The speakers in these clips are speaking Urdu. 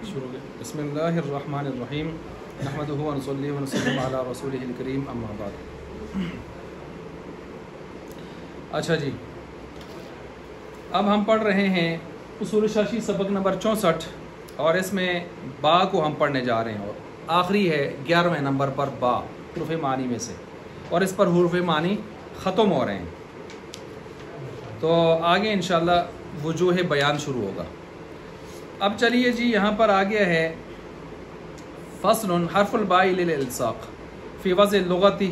شروع بسم اللہ الرحمن الرحیم نحمدہ و نصلی و نسلم علی رسولہ الکریم اما بعد۔ اچھا جی، اب ہم پڑھ رہے ہیں اصول شاشی سبق نمبر 64 اور اس میں با کو ہم پڑھنے جا رہے ہیں اور آخری ہے 11ویں نمبر پر با حروف معنی میں سے، اور اس پر حروف معنی ختم ہو رہے ہیں، تو آگے انشاءاللہ وجوہ بیان شروع ہوگا۔ اب چلیے جی، یہاں پر آگے ہے فصل حرف الباء للالصاق فی وضع لغتی۔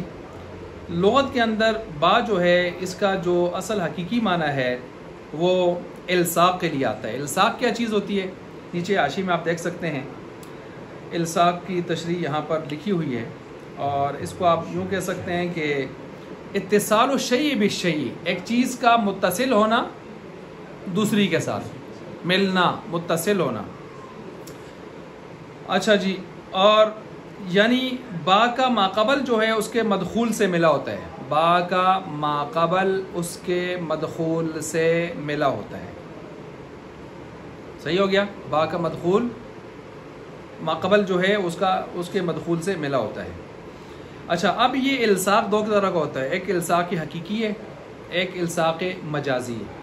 لغت کے اندر با جو ہے اس کا جو اصل حقیقی معنی ہے وہ الصاق کے لیے آتا ہے۔ الصاق کیا چیز ہوتی ہے؟ نیچے حاشی میں آپ دیکھ سکتے ہیں الصاق کی تشریح یہاں پر لکھی ہوئی ہے، اور اس کو آپ یوں کہہ سکتے ہیں کہ اتصال الشیء بالشیء، ایک چیز کا متصل ہونا دوسری کے ساتھ، ملنا، متصل ہونا۔ اچھا جی، اور یعنی با کا ماقبل جو ہے اس کے مدخول سے ملا ہوتا ہے، با کا ماقبل اس کے مدخول سے ملا ہوتا ہے۔ صحیح ہو گیا؟ با کا مدخول ماقبل جو ہے اس کے مدخول سے ملا ہوتا ہے۔ اچھا، اب یہ الصاق دو طرح کا ہوتا ہے، ایک الصاق حقیقی ہے، ایک الصاق مجازی ہے۔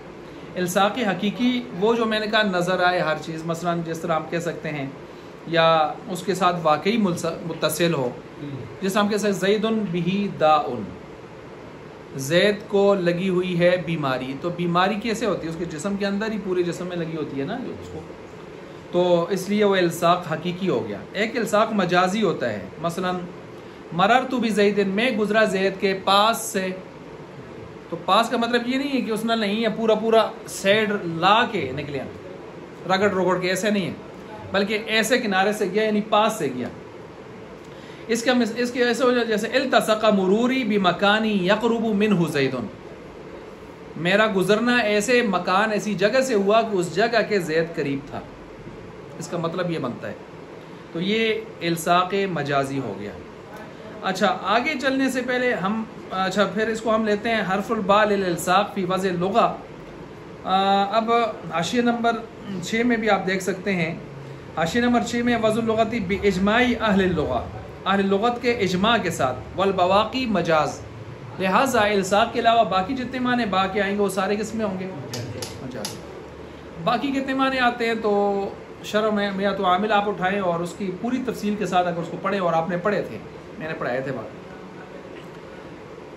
الصاق حقیقی وہ جو میں نے کہا نظر آئے ہر چیز، مثلا جس طرح آپ کہہ سکتے ہیں یا اس کے ساتھ واقعی متصل ہو، جس طرح ہم کہہ سکتے ہیں زید بہ داء، زید کو لگی ہوئی ہے بیماری، تو بیماری کیسے ہوتی ہے؟ اس کے جسم کے اندر ہی، پورے جسم میں لگی ہوتی ہے نا جو اس کو، تو اس لیے وہ الصاق حقیقی ہو گیا۔ ایک الصاق مجازی ہوتا ہے، مثلا مررت بزید، میں گزرا زید کے پاس سے، تو پاس کا مطلب یہ نہیں ہے کہ اس نے نہیں ہے پورا سیڈ لا کے نکلیا، رگڑ کے، ایسے نہیں ہے، بلکہ ایسے کنارے سے گیا، یعنی پاس سے گیا۔ اس کے ایسے ہو جائے جیسے التصق مروری بمکانی یقرب منہ زید، میرا گزرنا ایسے مکان، ایسی جگہ سے ہوا کہ اس جگہ کے زید قریب تھا، اس کا مطلب یہ بنتا ہے۔ تو یہ الصاق مجازی ہو گیا۔ اچھا، آگے چلنے سے پہلے پھر اس کو ہم لیتے ہیں حرف الباء للالصاق فی وضع لغہ۔ اب حاشیہ نمبر 6 میں بھی آپ دیکھ سکتے ہیں، حاشیہ نمبر 6 میں وضع اللغتی باجماع اہل اللغہ، اہل لغت کے اجماع کے ساتھ، والبواقی مجاز، لہٰذا الصاق کے علاوہ باقی جتنے معنی با کے آئیں گے وہ سارے کس میں ہوں گے؟ مجاز۔ باقی کتنے معنی آتے ہیں تو شرح میں تو عامل آپ اٹھائیں اور اس کی پوری تفصیل کے ساتھ اگر اس کو پڑھیں، اور آپ نے پڑھے تھے، میں نے پڑھائے تھے بات،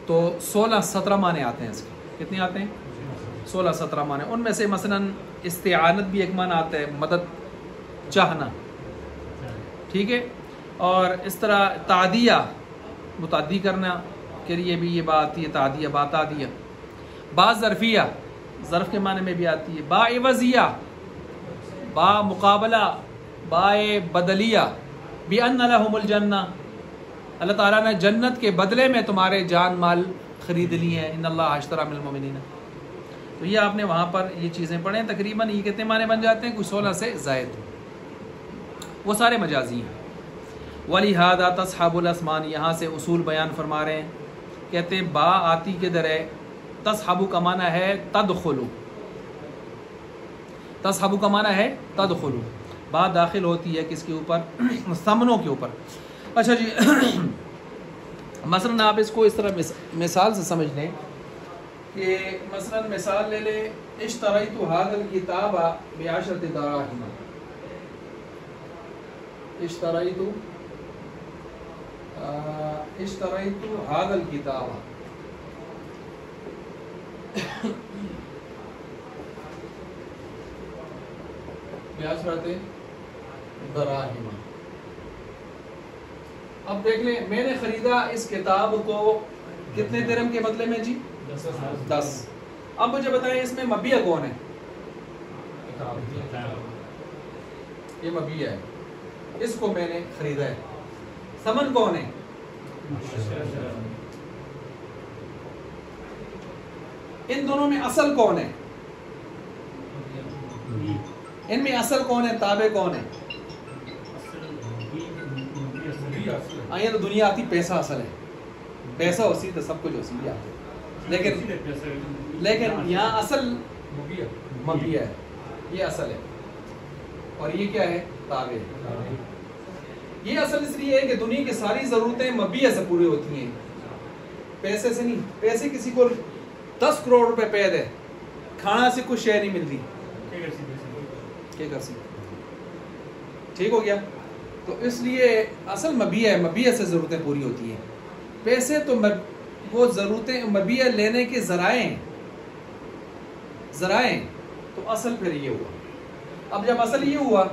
تو 16-17 معنی آتے ہیں اس کے۔ کتنے آتے ہیں؟ 16-17 معنی۔ ان میں سے مثلا استعانت بھی ایک معنی آتا ہے، مدد چاہنا، ٹھیک ہے، اور اس طرح تعدیہ، متعدی کرنا کے لیے بھی یہ بات آتی ہے، تعدیہ، باتعدیہ۔ با ظرفیہ، ظرف کے معنی میں بھی آتی ہے۔ با عوضیہ، با مقابلہ، با بدلیہ، بِأَنَّ لَهُمُ الْجَنَّةَ، اللہ تعالیٰ نے جنت کے بدلے میں تمہارے جان مال خرید لی ہیں، ان اللہ اشتری من المؤمنین۔ تو یہ آپ نے وہاں پر یہ چیزیں پڑھیں، تقریباً یہ کتنے معنی بن جاتے ہیں؟ کچھ 16 سے زائد، وہ سارے مجازی ہیں۔ وَلِهَذَا تَصْحَبُ الْأَسْمَانِ، یہاں سے اصول بیان فرما رہے ہیں، کہتے ہیں با آتی کے در ہے، تصحب کا معنی ہے تدخلو، تصحب کا معنی ہے تدخلو، با داخل ہوتی ہے کس کے اوپر؟ ثمنوں کے اوپر۔ اچھا جی، مثلا آپ اس کو اس طرح مثال سے سمجھ لیں کہ مثلا مثال لے لیں، اشتریت هذا الكتاب ب10 دراهم، اشتریت هذا الكتاب، ب10 دراهم۔ اب دیکھ لیں، میں نے خریدا اس کتاب کو کتنے درہم کے بدلے میں جی؟ 10۔ اب مجھے بتائیں اس میں مبیع کون ہے؟ یہ مبیع ہے، اس کو میں نے خریدا ہے۔ ثمن کون ہے؟ ان دونوں میں اصل کون ہے؟ ان میں اصل کون ہے؟ تابع کون ہے؟ آئیے تو دنیا آتی پیسہ اصل ہے، پیسہ اسی تو سب کچھ اسی آتا ہے، لیکن یہاں اصل مبیع ہے، یہ اصل ہے۔ اور یہ کیا ہے؟ تابع. یہ اصل اس لیے ہے کہ دنیا کی ساری ضرورتیں مبیع سے پوری ہوتی ہیں، پیسے سے نہیں. پیسے کسی کو 10 کروڑ روپے پے دے، کھانا سے کچھ شے نہیں ملتی، کیا کر سکتے؟ ٹھیک ہو گیا. تو اس لیے اصل مبیع ہے، مبیع سے ضرورتیں پوری ہوتی ہیں. پیسے تو وہ ضرورتیں مبیع لینے کے ذرائع تو اصل پھر یہ ہوا. اب جب اصل یہ ہوا،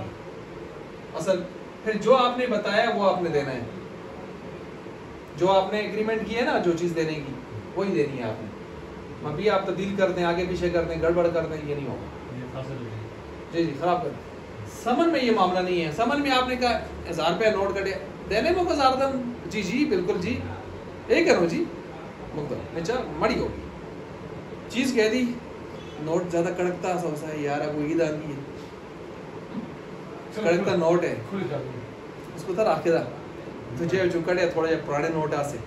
اصل پھر جو آپ نے بتایا وہ آپ نے دینا ہے، جو آپ نے ایگریمنٹ کی ہے نا، جو چیز دینے کی وہی دینی ہے آپ نے. مبیع آپ تبدیل کر دیں، آگے پیچھے کر دیں، گڑبڑ کر دیں، یہ نہیں ہوگا. جی خراب کر دیں. سمن میں یہ معاملہ نہیں ہے. سمن میں آپ نے کہا 1000 روپے نوٹ کٹے دینے میں 1000 دن، جی بالکل جی یہی کرو جی مقدم مڑی ہوگی. چیز کہہ دی، نوٹ زیادہ کڑکتا سا ہے یار، اب وہ عید آدمی ہے، کڑکتا نوٹ ہے اس کو تھا رکھے دا تجھے جو کڑے تھوڑے پرانے نوٹ آسے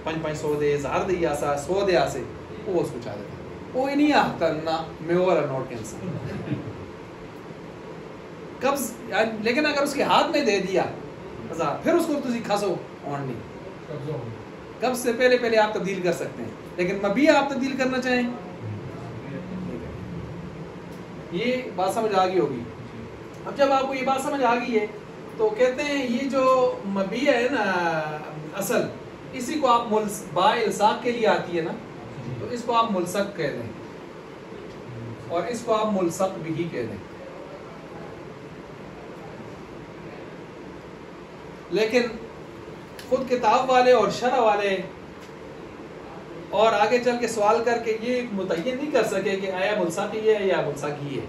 500 دے 1000 دے آسا 100 دے آسے وہ اس کو چاہ دیتا، وہ ہی نہیں آتا نا میں والا نوٹ کینسل قبض. لیکن اگر اس کے ہاتھ میں دے دیا 1000 پھر اس کو تجھے کھسو آن نہیں، قبض سے پہلے آپ تبدیل کر سکتے ہیں. لیکن مبیع آپ تبدیل کرنا چاہیں، یہ بات سمجھ آ گئی ہوگی. اب جب آپ کو یہ بات سمجھ آ گئی ہے تو کہتے ہیں یہ جو مبیع ہے نا اصل، اسی کو آپ با الصاق کے لیے آتی ہے نا، تو اس کو آپ ملصق کہہ دیں اور اس کو آپ ملصق بھی کہہ دیں. لیکن خود کتاب والے اور شرح والے اور آگے چل کے سوال کر کے یہ متعین نہیں کر سکے کہ آیا ملصق ہی ہے یا ملصق ہی ہے،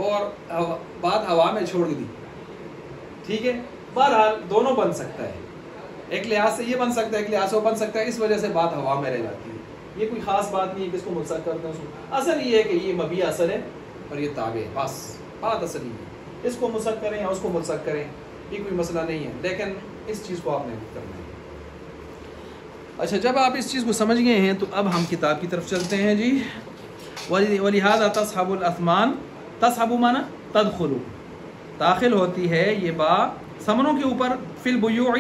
اور بات ہوا میں چھوڑ دی. ٹھیک ہے، بہرحال دونوں بن سکتا ہے، ایک لحاظ سے یہ بن سکتا ہے، ایک لحاظ سے وہ بن سکتا ہے. اس وجہ سے بات ہوا میں رہ جاتی ہے. یہ کوئی خاص بات نہیں ہے کہ اس کو ملصق کرتے ہیں. اصل یہ ہے کہ یہ مبیع اصل ہے اور یہ تابع ہے، بس بات اصل ہی ہے. اس کو ملصق کریں یا اس کو ملصق کریں یہ کوئی مسئلہ نہیں ہے، لیکن اس چیز کو آپ نے کرنا ہے. اچھا، جب آپ اس چیز کو سمجھ گئے ہیں تو اب ہم کتاب کی طرف چلتے ہیں. جی وَلِهَذَا تَصْحَبُ الْأَثْمَانِ، تصحب مانا تدخل، داخل ہوتی ہے یہ با ثمنوں کے اوپر، فی البیوع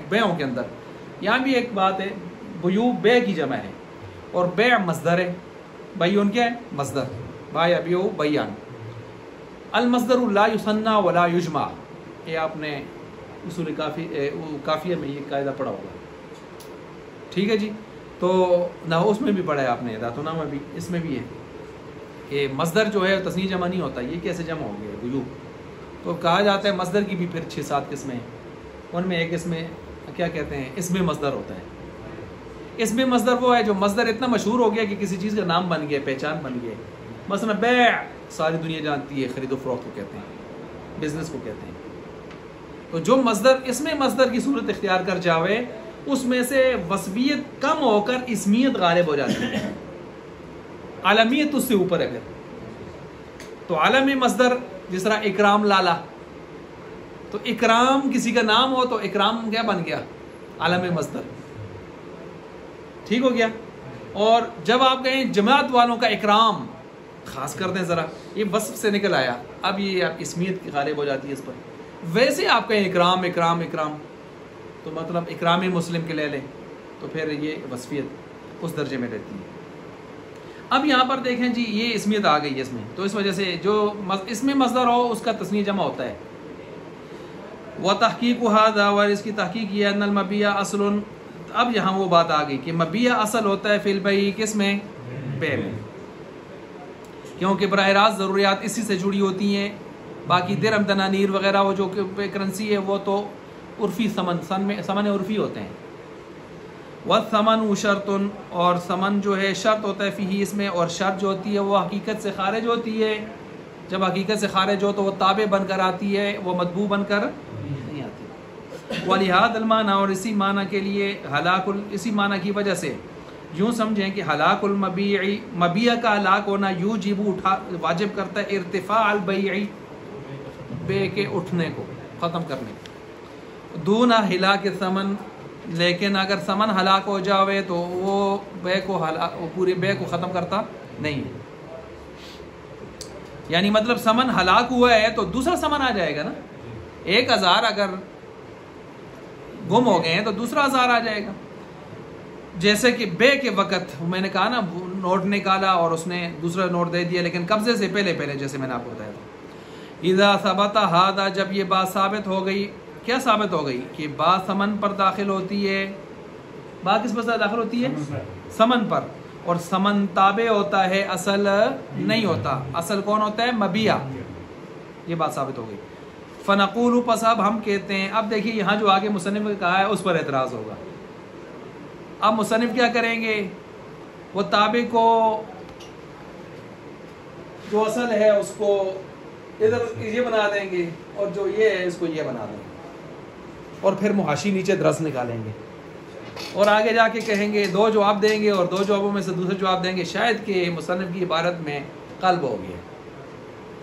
بیعوں کے اندر. یہاں بھی ایک بات ہے، بیوع بیع کی جمع ہے اور بیع مصدر ہے. بیعن کیا ہے؟ مصدر. باع یبیع بیعان. المصدر لا یثنى ولا یجمع. یہ آپ نے اصول کافیہ میں یہ قاعدہ پڑھا ہوگا. ٹھیک ہے جی. تو نہ اس میں بھی پڑھا ہے آپ نے، ذاتنا میں بھی، اس میں بھی ہے کہ مصدر جو ہے تثنیہ جمع نہیں ہوتا. یہ کیسے جمع ہو گیا بیوع؟ تو کہا جاتا ہے مصدر کی بھی پھر 6-7 قسمیں ہیں. ان میں ایک اس میں کیا کہتے ہیں، اسم مصدر ہوتا ہے. اسم مصدر وہ ہے جو مصدر اتنا مشہور ہو گیا کہ کسی چیز کا نام بن گیا، پہچان بن گیا. مثلا بیع ساری دنیا جانتی ہے، خرید و فروخت کو کہتے ہیں، بزنس کو کہتے ہیں. تو جو مصدر اسم مصدر کی صورت اختیار کر جاوے اس میں سے وصفیت کم ہو کر اسمیت غالب ہو جاتی ہے، عالمیت اس سے اوپر ہے. پھر تو عالمی مصدر جس طرح اکرام لالا، تو اکرام کسی کا نام ہو تو اکرام کیا بن گیا؟ عالمی مصدر. ٹھیک ہو گیا. اور جب آپ کہیں جماعت والوں کا اکرام، خاص کر دیں ذرا، یہ وصف سے نکل آیا، اب یہ آپ اسمیت کی غالب ہو جاتی ہے اس پر. ویسے آپ کہیں اکرام اکرام اکرام، تو مطلب اکرام مسلم کے لے لیں تو پھر یہ وصفیت اس درجے میں رہتی ہے. اب یہاں پر دیکھیں جی، یہ اسمیت آ گئی ہے اس میں، تو اس وجہ سے جو اس میں مصدر ہو اس کا تثنیہ جمع ہوتا ہے. وَتَحْقِيقُ هَذَا، اور اس کی تحقیق یہ ان المبیع اصل. اب یہاں وہ بات آ گئی کہ مبیع اصل ہوتا ہے فی البیع، کس میں؟ بیع میں، کیونکہ براہ راست ضروریات اسی سے جڑی ہوتی ہیں. باقی درہم دنانیر وغیرہ وہ جو کرنسی ہے وہ تو عرفی ثمن عرفی ہوتے ہیں. والثمن شرط، اور ثمن جو ہے شرط ہوتا ہے فیہ اس میں، اور شرط جو ہوتی ہے وہ حقیقت سے خارج ہوتی ہے. جب حقیقت سے خارج ہو تو وہ تابع بن کر آتی ہے، وہ مطبوع بن کر نہیں آتی. وَلِهَذَا الْمَعنَى، اور اسی معنی کے لیے اسی معنی کی وجہ سے یوں سمجھیں کہ ہلاک المبیع، مبیع کا ہلاک ہونا یوجب واجب کرتا ہے ارتفاع البیع، بے کے اٹھنے کو، ختم کرنے کو. دون ہلاک ثمن، لیکن اگر ثمن ہلاک ہو جاوے تو وہ بے کو پوری بے کو ختم کرتا نہیں ہے. یعنی مطلب سمن ہلاک ہوا ہے تو دوسرا سمن آ جائے گا نا. 1000 اگر گم ہو گئے ہیں تو دوسرا 1000 آ جائے گا. جیسے کہ بے کے وقت میں نے کہا نا نوٹ نکالا اور اس نے دوسرا نوٹ دے دیا لیکن قبضے سے پہلے جیسے میں نے آپ کو بتایا تھا. اذا ثبت هذا جب یہ بات ثابت ہو گئی. کیا ثابت ہو گئی؟ کہ با سمن پر داخل ہوتی ہے. با کس پر داخل ہوتی ہے؟ سمن پر. اور سمن تابع ہوتا ہے، اصل نہیں ہوتا. اصل کون ہوتا ہے؟ مبیع. یہ بات ثابت ہو گئی. فنقول پس اب ہم کہتے ہیں. اب دیکھیے یہاں جو آگے مصنف نے کہا ہے اس پر اعتراض ہوگا. اب مصنف کیا کریں گے؟ وہ تابع کو جو اصل ہے اس کو ادھر یہ بنا دیں گے اور جو یہ ہے اس کو یہ بنا دیں گے اور پھر محاشی نیچے درس نکالیں گے اور آگے جا کے کہیں گے 2 جواب دیں گے اور 2 جوابوں میں سے دوسرے جواب دیں گے. شاید کہ مصنف کی عبارت میں قلب ہو گیا.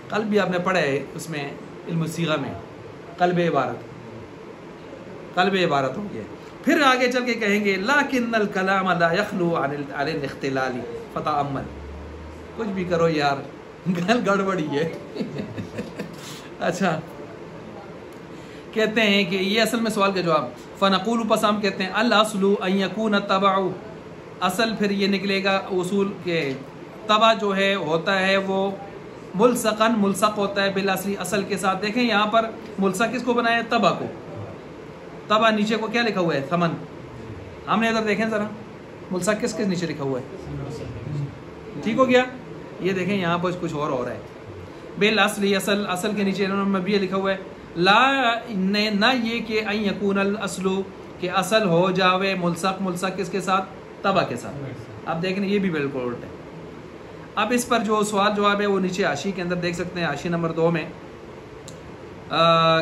قلب بھی آپ نے پڑھا ہے اس میں علم الصیغہ میں. قلب عبارت ہو گیا. پھر آگے چل کے کہیں گے لیکن الکلام لا یخلو عن الاختلال فتأمل. کچھ بھی کرو یار گڑبڑی ہے. اچھا کہتے ہیں کہ یہ اصل میں سوال کا جواب. فنقول پس ہم کہتے ہیں الاصل ان یکون التبع. اصل پھر یہ نکلے گا اصول کے تبع جو ہے ہوتا ہے وہ ملصق ہوتا ہے بالاصلی اصل کے ساتھ. دیکھیں یہاں پر ملصق کس کو بنایا ہے؟ تبع کو. تبع نیچے کو کیا لکھا ہوا ہے؟ ثمن. ہم نے ادھر دیکھیں ذرا ملصق کس نیچے لکھا ہوا ہے؟ ٹھیک ہو گیا. یہ دیکھیں یہاں پر کچھ اور ہو رہا ہے. بالاصلی اصل کے نیچے انہوں نے بھی لکھا ہوا ہے لا نہ یہ کہ ان یکون الاصل کہ اصل ہو جاوے ملصق کس کے ساتھ؟ تبع کے ساتھ. اب دیکھیں یہ بھی بالکل الٹ ہے. اب اس پر جو سوال جواب ہے وہ نیچے حاشی کے اندر دیکھ سکتے ہیں. حاشی نمبر 2 میں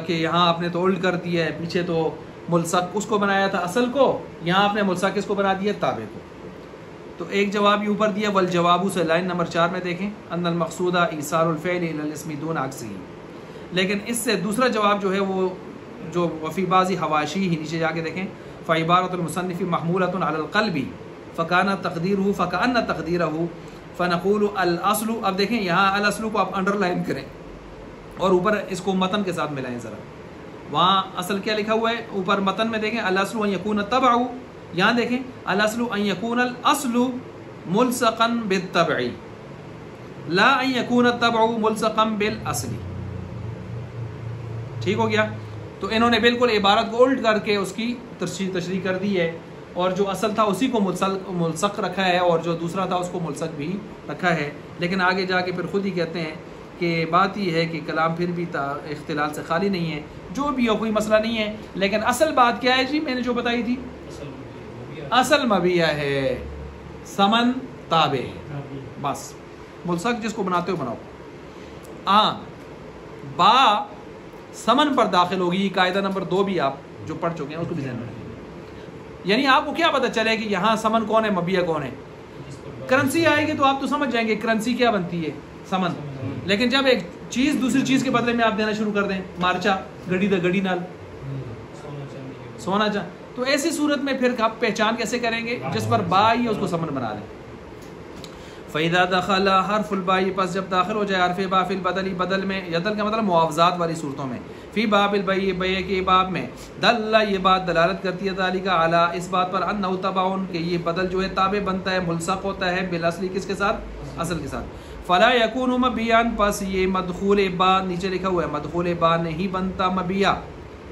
کہ یہاں آپ نے تو الٹ کر دیا ہے. پیچھے تو ملصق اس کو بنایا تھا اصل کو, یہاں آپ نے ملصق کس کو بنا دیا؟ تابع کو. تو ایک جواب یہ اوپر دیا والجواب سے لائن نمبر 4 میں دیکھیں ان المقصود ایصال الفعل الى الاسم دون عکسہ. لیکن اس سے دوسرا جواب جو ہے وہ جو وفی بعض حواشی ہی نیچے جا کے دیکھیں فعبارۃ المصنف محمولۃ علی القلب فکان تقدیرہ فنقول الاصل. اب دیکھیں یہاں الاصل کو آپ انڈر لائن کریں اور اوپر اس کو متن کے ساتھ ملائیں ذرا. وہاں اصل کیا لکھا ہوا ہے اوپر متن میں دیکھیں الاصل ان یکون التبع. یہاں دیکھیں الاصل ان یکون الاصل ملصقا بالتبع لا ان یکون التبع ملصقا بالاصل. ٹھیک ہو گیا. تو انہوں نے بالکل عبارت کو الٹ کر کے اس کی تشریح کر دی ہے اور جو اصل تھا اسی کو ملصق رکھا ہے اور جو دوسرا تھا اس کو ملصق بھی رکھا ہے. لیکن آگے جا کے پھر خود ہی کہتے ہیں کہ بات یہ ہے کہ کلام پھر بھی اختلال سے خالی نہیں ہے. جو بھی ہو کوئی مسئلہ نہیں ہے لیکن اصل بات کیا ہے جی میں نے جو بتائی تھی اصل مبیع ہے سمن تابع ہے بس. ملصق جس کو بناتے ہو بناؤ. با سمن پر داخل ہوگی. یہ قاعدہ نمبر 2 بھی آپ جو پڑھ چکے ہیں اس کو بھی ذہن میں رکھیں. یعنی آپ کو کیا پتہ چلے کہ یہاں سمن کون ہے مبیع کون ہے. کرنسی آئے گی تو آپ تو سمجھ جائیں گے کرنسی کیا بنتی ہے سمن. لیکن جب ایک چیز دوسری چیز کے بدلے میں آپ دینا شروع کر دیں مارچا گڑی نال سونا چاند تو ایسی صورت میں پھر آپ پہچان کیسے کریں گے؟ جس پر با ہی اس کو سمن بنا لیں. فَإِذَا دَخَلَ حرف البائی پس جب داخل ہو جائے حرف با فی البدل بدل میں یدل کا مطلب معاوضات والی صورتوں میں فی باب البیع بیع کے باب میں دل یہ بات دلالت کرتی ہے ذالک علی اس بات پر انہ تبع کہ یہ بدل جو ہے تابع بنتا ہے ملصق ہوتا ہے بالاصلی کس کے ساتھ؟ اصل کے ساتھ. فلا یکون مبیعا پس یہ مدخول با نیچے لکھا ہوا ہے مدخول با نہیں بنتا مبیع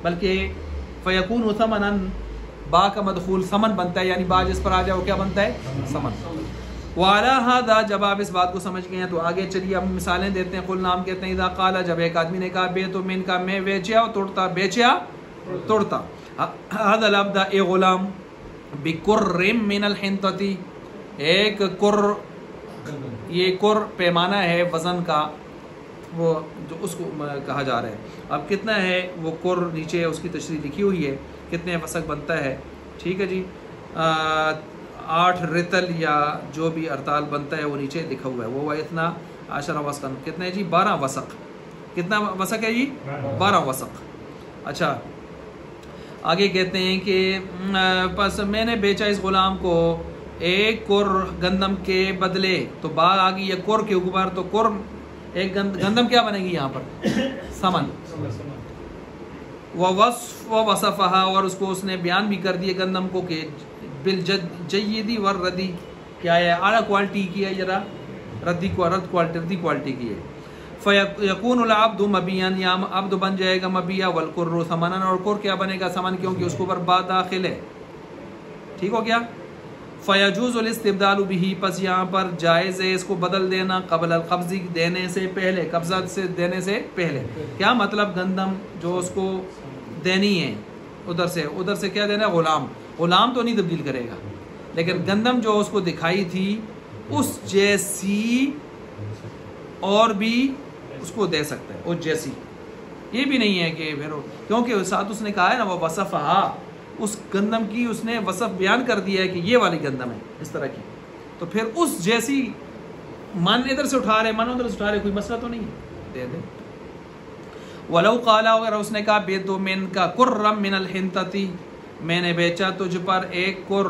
بلکہ فیکون ثمنا با کا مدخول ثمن بنتا ہے. یعنی با جس پر آ جائے وہ کیا بنتا ہے؟ ثمن. وعلی ھذا جب آپ اس بات کو سمجھ گئے ہیں تو آگے چلیے ہم مثالیں دیتے ہیں. قلنا ہم کہتے ہیں اذا قال جب ایک آدمی نے کہا بیت من کا میں بیچیا توڑتا ھذا العبد اے غلام بکر من الحنطۃ ایک کر یہ کر پیمانہ ہے وزن کا وہ جو اس کو کہا جا رہا ہے. اب کتنا ہے وہ کر نیچے اس کی تشریح لکھی ہوئی ہے کتنے وسق بنتا ہے. ٹھیک ہے جی 8 رتل یا جو بھی ارتال بنتا ہے وہ نیچے لکھا ہوا ہے. وہ اتنا 10 وسق کتنے جی 12 وسق. کتنا وسق ہے جی 12 وسق. اچھا آگے کہتے ہیں کہ پس میں نے بیچا اس غلام کو ایک کر گندم کے بدلے تو با آگی یا کر کے اوپر تو کر ایک گندم کیا بنے گی یہاں پر؟ سمن. وصفہا اور اس کو اس نے بیان بھی کر دیا گندم کو کہ بالجیدی والردی، کیا ہے اعلیٰ کوالٹی کی ہے، ذرا رد کوالٹی کی ہے. فیکون العبد مبیعا، یا عبد بن جائے گا مبیع، والقر ثمنا، اور قر کیا بنے گا؟ ثمن، کیونکہ اس کے اوپر با داخل ہے. ٹھیک ہو گیا. فیجوز الاستبدال به، پس یہاں پر جائز ہے اس کو بدل دینا قبل القبض، دینے سے پہلے، قبضہ سے دینے سے پہلے. کیا مطلب؟ گندم جو اس کو دینی ہے ادھر سے کیا دینا ہے؟ غلام تو نہیں تبدیل کرے گا، لیکن گندم جو اس کو دکھائی تھی اس جیسی اور بھی اس کو دے سکتا ہے، اس جیسی. یہ بھی نہیں ہے کہ پھر، کیونکہ ساتھ اس نے کہا ہے نا وہ وصفہا، اس گندم کی اس نے وصف بیان کر دیا ہے کہ یہ والی گندم ہے اس طرح کی، تو پھر اس جیسی من ادھر سے اٹھا رہے، من ادھر سے اٹھا رہے، کوئی مسئلہ تو نہیں ہے، دے دے. ولو قالا، اگر اس نے کہا بیدو من کا کرم من الحنطتی، میں نے بیچا تجھ پر ایک کر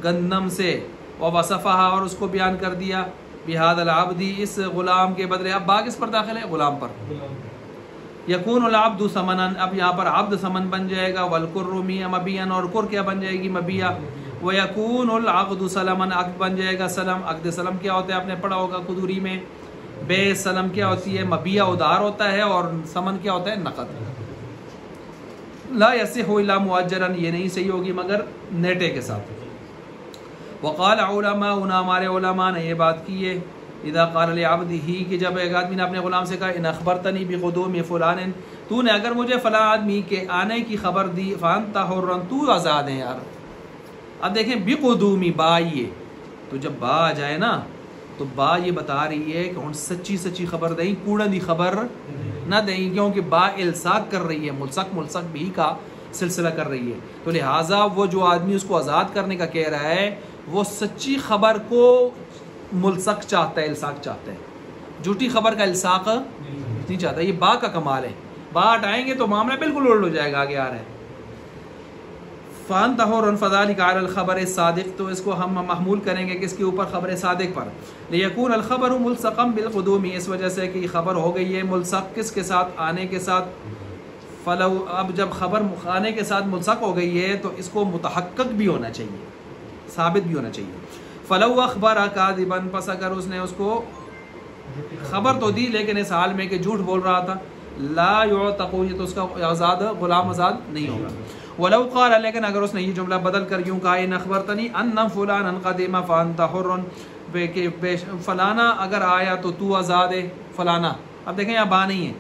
گندم سے، وصفہا اور اس کو بیان کر دیا، بہذا العبدی، اس غلام کے بدلے. اب با کس پر داخل ہے؟ غلام پر. یکون العبد ثمنا، اب یہاں پر عبد ثمن بن جائے گا، والقر مبیعا، اور قر کیا بن جائے گی؟ مبیع. ویکون العقد سلما، عقد بن جائے گا سلم. عقد سلم کیا ہوتا ہے؟ آپ نے پڑھا ہوگا قدوری میں. بے سلم کیا ہوتی ہے؟ مبیع ادھار ہوتا ہے، اور ثمن کیا ہوتا ہے؟ نقد. لا یصح الا مؤجرا، یہ نہیں صحیح ہوگی مگر نیٹے کے ساتھ. وقال علماؤنا، ہمارے علماء نے یہ بات کی ہے، اذا قال لعبدہ، کہ جب ایک آدمی نے اپنے غلام سے کہا ان اخبرتنی بقدوم فلان، تو نے اگر مجھے فلاں آدمی کے آنے کی خبر دی، فانت حر، تو آزاد ہے یار. اب دیکھیں بقدومی، با یہ تو جب با آ جائے نا تو با یہ بتا رہی ہے کہ ہن سچی خبر دیں، کوڑا دی خبر نہ دیں، کیونکہ با الساق کر رہی ہے، ملصق بھی کا سلسلہ کر رہی ہے. تو لہٰذا وہ جو آدمی اس کو آزاد کرنے کا کہہ رہا ہے وہ سچی خبر کو ملصق چاہتا ہے، الساق چاہتا ہے، جھوٹی خبر کا الساق نہیں چاہتا. یہ با کا کمال ہے. با ہٹائیں گے تو معاملہ بالکل الٹ ہو جائے گا. آگے آ رہا ہے فانت حر فذلک علی الخبر الصادق، تو اس کو ہم محمول کریں گے کس کے اوپر؟ خبر صادق پر. لیکون الخبر ملصقا بالقدوم، اس وجہ سے کہ یہ خبر ہو گئی ہے ملصق کس کے ساتھ؟ آنے کے ساتھ. فلو، اب جب خبر آنے کے ساتھ ملصق ہو گئی ہے تو اس کو متحقق بھی ہونا چاہیے، ثابت بھی ہونا چاہیے. فلو اخبر کاذبا، پس اگر اس نے اس کو خبر تو دی لیکن اس حال میں کہ جھوٹ بول رہا تھا، لا یعتق، یہ تو اس کا آزاد غلام آزاد نہیں ہوگا. ولو قال، لیکن اگر اس نے یہ جملہ بدل کر یوں کہا ان اخبرتنی ان فلانا قدم فانت حر، کہ فلانا اگر آیا تو تو آزاد ہے، فلانا. اب دیکھیں یہاں با نہیں ہے.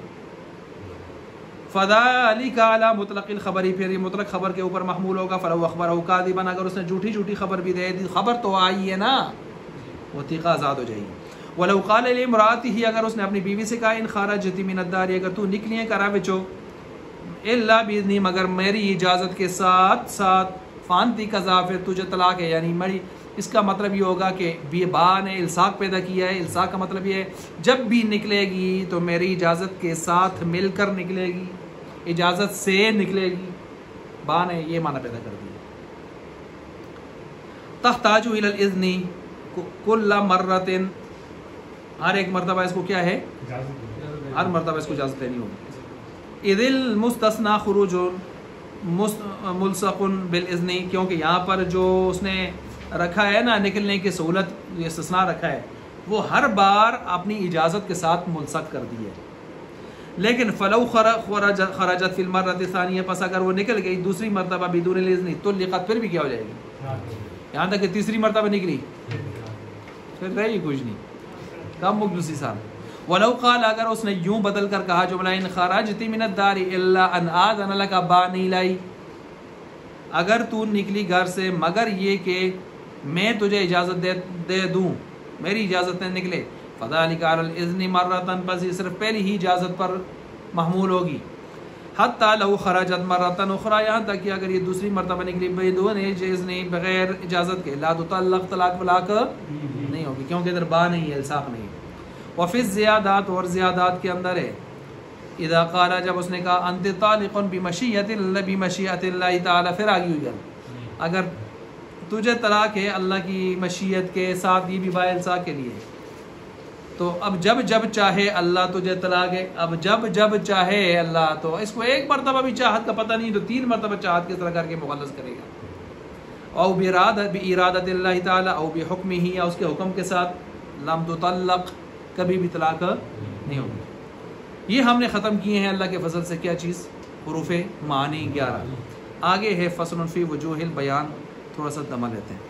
فذلک علی مطلق الخبری، پھر یہ مطلق خبر کے اوپر محمول ہوگا. فلو اخبرہ کاذبا، اگر اس نے جھوٹی خبر بھی دے دی، خبر تو آئی ہے نا، وہ تیقہ آزاد ہو جائے گی. ولو قال لامرأته، اگر اس نے اپنی بیوی سے کہا ان خرجت من الدار، اگر تو نکلی ہے کرا بچو، الا باذنی، مگر میری اجازت کے ساتھ، فانتی قضا، پھر تجھے طلاق ہے. یعنی میری، اس کا مطلب یہ ہوگا کہ با نے الساق پیدا کیا ہے. الساق کا مطلب یہ ہے جب بھی نکلے گی تو میری اجازت کے ساتھ مل کر نکلے گی، اجازت سے نکلے گی. با نے یہ معنی پیدا کر دیا. تحتاج الی الاذن کل مرۃ، ہر ایک مرتبہ اس کو کیا ہے؟ ہر مرتبہ اس کو اجازت لینی ہوگی. اذ المستثنى خروج ملصق بالاذن، کیونکہ یہاں پر جو اس نے رکھا ہے نا نکلنے کی سہولت، یہ استثناء رکھا ہے، وہ ہر بار اپنی اجازت کے ساتھ ملصق کر دی ہے. لیکن فلو خرجت فی المرۃ الثانیہ، پس اگر وہ نکل گئی دوسری مرتبہ بدون الاذن طلقت، پھر بھی کیا ہو جائے گی؟ یہاں تک کہ تیسری مرتبہ نکلی پھر رہی کچھ نہیں، کم مخلصی صاحب. ولو قال، اگر اس نے یوں بدل کر کہا جملہ ان خرجت من الدار الا ان آذن لك، با نہیں لائی، اگر تو نکلی گھر سے مگر یہ کہ میں تجھے اجازت دے دوں، میری اجازت نے نکلے، فذلك على الاذن مرۃ، بس یہ صرف پہلی ہی اجازت پر محمول ہوگی. حتی لو خرجت مرۃ اخرى، یہاں تک کہ اگر یہ دوسری مرتبہ نکلی بدون اذن، بغیر اجازت کے، لا تطلق، طلاق ولاق نہیں ہوگی، کیونکہ ادھر با نہیں ہے، الساق نہیں. وفی الزیادات، اور زیادات کے اندر ہے، اذا قال، جب اس نے کہا انت طالق بمشیۃ اللہ تعالی، پھر آگی ہوئی گل، اگر تجھے طلاق ہے اللہ کی مشیت کے ساتھ، یہ بھی با الساق کے لیے، تو اب جب جب چاہے اللہ تجھے طلاق ہے، اب جب جب چاہے اللہ، تو اس کو ایک مرتبہ بھی چاہت کا پتہ نہیں تو 3 مرتبہ چاہت کس طرح کر کے مخلص کرے گا؟ او بارادت اللہ تعالیٰ او بحکمہ، یا اس کے حکم کے ساتھ، لم تطلق، کبھی بھی طلاق نہیں ہوگی۔ یہ ہم نے ختم کیے ہیں اللہ کے فضل سے کیا چیز؟ حروف معانی 11۔ آگے ہے فصل فی وجوہ البیان، تھوڑا سا دمہ لیتے ہیں۔